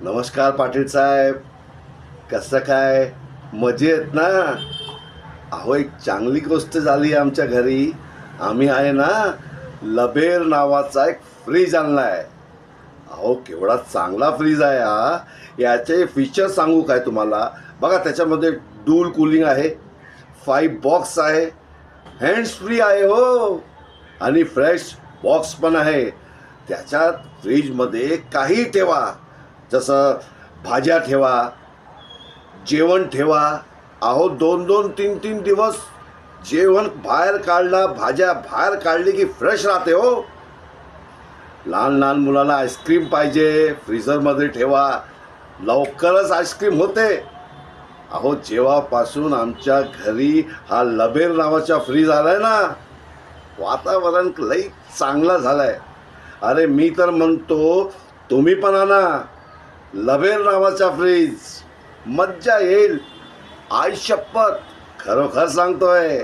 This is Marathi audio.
नमस्कार पाटील साहेब. कसं काय? मजेत ना? अहो, एक चांगली गोष्ट झाली आमच्या घरी. आम्ही आहे ना, लबेर नावाचा एक फ्रीज आणलाय. अहो, केवढा चांगला फ्रीज आहे हा. याचे फीचर सांगू काय तुम्हाला? बघा, त्याच्यामध्ये डूल कूलिंग आहे, 5 बॉक्स आहे, हँड्स फ्री आहे हो, आणि फ्रेश बॉक्स पण आहे. त्याच्यात फ्रीजमध्ये काही ठेवा, जसं भाज्या ठेवा, जेवण ठेवा. अहो, 2-2, 3-3 दिवस जेवण बाहेर काढला, भाज्या बाहेर काढली की फ्रेश राहते हो. लहान लहान मुलांना आईस्क्रीम पाहिजे, फ्रीझरमध्ये ठेवा, लवकरच आईस्क्रीम होते. अहो, जेव्हापासून आमच्या घरी हा लबेर नावाचा फ्रीज आलाय ना, वातावरण लई चांगलं झालंय. अरे, मी तर म्हणतो तुम्ही पण आणा लबेर नावाचा फ्रीज. मज्जा येईल. आई शपथ, खरोखर सांगतोय.